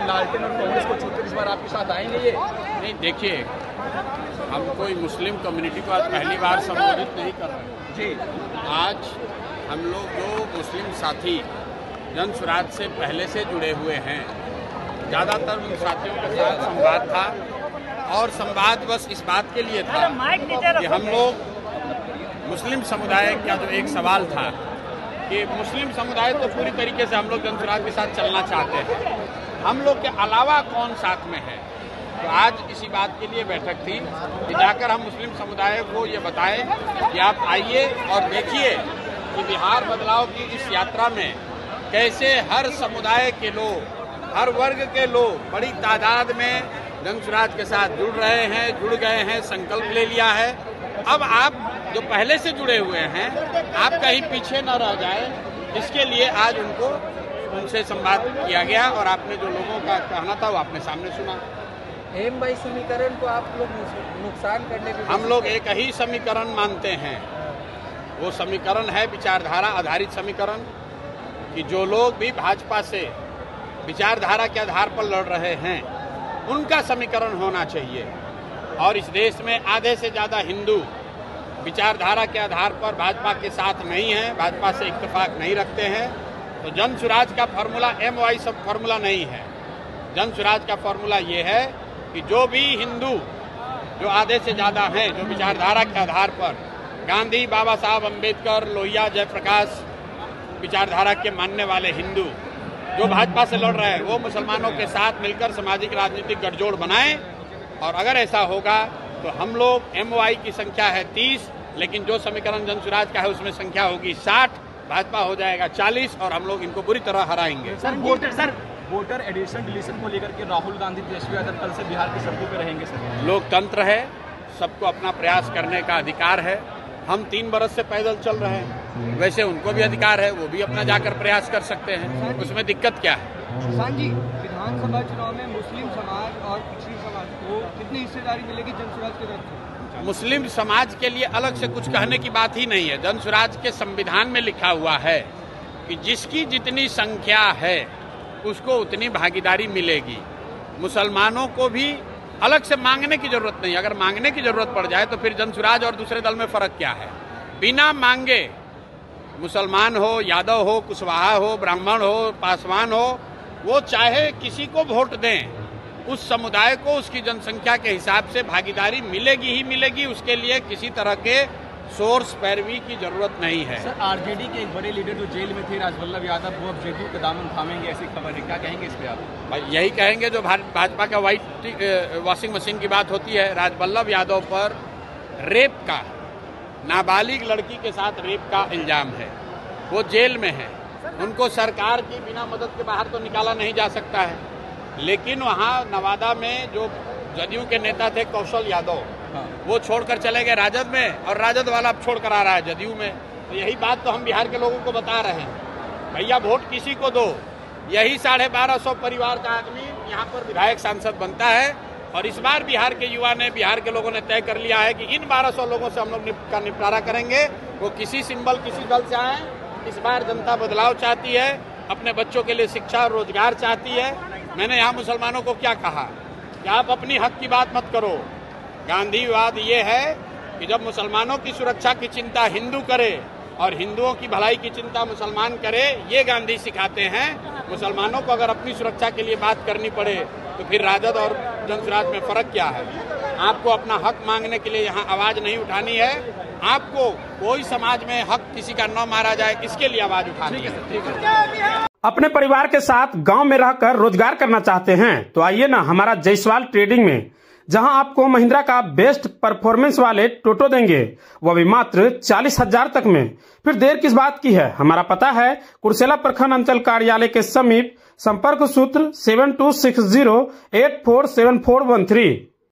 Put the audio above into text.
लालटेन और कांग्रेस को छोड़कर इस बार आपके साथ आएंगे ये? नहीं, देखिए, हम कोई मुस्लिम कम्युनिटी को आज पहली बार संबोधित नहीं कर रहे जी। आज हम लोग जो मुस्लिम साथी जन स्वराज से पहले से जुड़े हुए हैं, ज़्यादातर उन साथियों के साथ संवाद था और संवाद बस इस बात के लिए था कि हम लोग मुस्लिम समुदाय का जो एक सवाल था कि मुस्लिम समुदाय तो पूरी तरीके से हम लोग जन स्वराज के साथ चलना चाहते हैं, हम लोग के अलावा कौन साथ में है। तो आज इसी बात के लिए बैठक थी कि जाकर हम मुस्लिम समुदाय को ये बताएं कि आप आइए और देखिए कि बिहार बदलाव की इस यात्रा में कैसे हर समुदाय के लोग, हर वर्ग के लोग बड़ी तादाद में जन स्वराज के साथ जुड़ रहे हैं, जुड़ गए हैं, संकल्प ले लिया है। अब आप जो पहले से जुड़े हुए हैं, आप कहीं पीछे न रह जाए, इसके लिए आज उनसे संवाद किया गया और आपने जो लोगों का कहना था वो आपने सामने सुना। M-22 समीकरण को आप लोग नुकसान करने के हम लोग एक ही समीकरण मानते हैं, वो समीकरण है विचारधारा आधारित समीकरण, कि जो लोग भी भाजपा से विचारधारा के आधार पर लड़ रहे हैं उनका समीकरण होना चाहिए। और इस देश में आधे से ज़्यादा हिंदू विचारधारा के आधार पर भाजपा के साथ नहीं है, भाजपा से इत्तेफाक नहीं रखते हैं। तो जन स्वराज का फॉर्मूला M-Y सब फॉर्मूला नहीं है। जन स्वराज का फॉर्मूला ये है कि जो भी हिंदू, जो आधे से ज़्यादा हैं, जो विचारधारा के आधार पर गांधी, बाबा साहब अम्बेडकर, लोहिया, जयप्रकाश विचारधारा के मानने वाले हिंदू जो भाजपा से लड़ रहे हैं, वो मुसलमानों के साथ मिलकर सामाजिक राजनीतिक गठजोड़ बनाएं। और अगर ऐसा होगा तो हम लोग M-Y की संख्या है 30, लेकिन जो समीकरण जन स्वराज का है उसमें संख्या होगी 60, भाजपा हो जाएगा 40 और हम लोग इनको बुरी तरह हराएंगे। वोटर एडिशन डिलीशन को लेकर के राहुल गांधी, तेजस्वी यादव कल से बिहार की सड़कों पे रहेंगे सर। लोकतंत्र है, सबको अपना प्रयास करने का अधिकार है। हम 3 बरस से पैदल चल रहे हैं, वैसे उनको भी अधिकार है, वो भी अपना जाकर प्रयास कर सकते हैं, उसमें दिक्कत क्या है। किसान जी, विधानसभा चुनाव में मुस्लिम समाज और पिछड़ी समाज को कितनी हिस्सेदारी मिलेगी जन स्वराज के तरफ से? मुस्लिम समाज के लिए अलग से कुछ कहने की बात ही नहीं है। जन स्वराज के संविधान में लिखा हुआ है कि जिसकी जितनी संख्या है उसको उतनी भागीदारी मिलेगी। मुसलमानों को भी अलग से मांगने की जरूरत नहीं। अगर मांगने की जरूरत पड़ जाए तो फिर जन स्वराज और दूसरे दल में फर्क क्या है। बिना मांगे मुसलमान हो, यादव हो, कुशवाहा हो, ब्राह्मण हो, पासवान हो, वो चाहे किसी को वोट दें, उस समुदाय को उसकी जनसंख्या के हिसाब से भागीदारी मिलेगी ही मिलेगी। उसके लिए किसी तरह के सोर्स पैरवी की जरूरत नहीं है। सर, आरजेडी के एक बड़े लीडर जो जेल में थे, राजवल्लभ यादव, वो अब जेडीयू का दामन थामेंगे, ऐसी खबर है, क्या कहेंगे इस पे आप? यही कहेंगे जो भाजपा का व्हाइट वॉशिंग मशीन की बात होती है। राजवल्लभ यादव पर रेप का, नाबालिग लड़की के साथ रेप का इल्जाम है, वो जेल में है। उनको सरकार की बिना मदद के बाहर तो निकाला नहीं जा सकता है, लेकिन वहाँ नवादा में जो जदयू के नेता थे कौशल यादव, वो छोड़कर चले गए राजद में, और राजद वाला अब छोड़कर आ रहा है जदयू में। तो यही बात तो हम बिहार के लोगों को बता रहे हैं, भैया वोट किसी को दो। यही 1250 परिवार का आदमी यहाँ पर विधायक सांसद बनता है। और इस बार बिहार के युवा ने, बिहार के लोगों ने तय कर लिया है कि इन 1200 लोगों से हम लोग का निपटारा करेंगे। वो किसी सिंबल, किसी दल से आए। इस बार जनता बदलाव चाहती है, अपने बच्चों के लिए शिक्षा और रोजगार चाहती है। मैंने यहाँ मुसलमानों को क्या कहा कि आप अपनी हक की बात मत करो। गांधीवाद ये है कि जब मुसलमानों की सुरक्षा की चिंता हिंदू करे और हिंदुओं की भलाई की चिंता मुसलमान करे, ये गांधी सिखाते हैं। मुसलमानों को अगर अपनी सुरक्षा के लिए बात करनी पड़े तो फिर राजद और जन स्वराज में फर्क क्या है। आपको अपना हक मांगने के लिए यहाँ आवाज नहीं उठानी है। आपको कोई समाज में हक किसी का न मारा जाए, इसके लिए आवाज उठानी है। अपने परिवार के साथ गांव में रहकर रोजगार करना चाहते हैं तो आइए ना हमारा जायसवाल ट्रेडिंग में, जहां आपको महिंद्रा का बेस्ट परफॉर्मेंस वाले टोटो देंगे, वह भी मात्र 40,000 तक में। फिर देर किस बात की है। हमारा पता है कुर्सेला प्रखंड अंचल कार्यालय के समीप। संपर्क सूत्र 7260847413।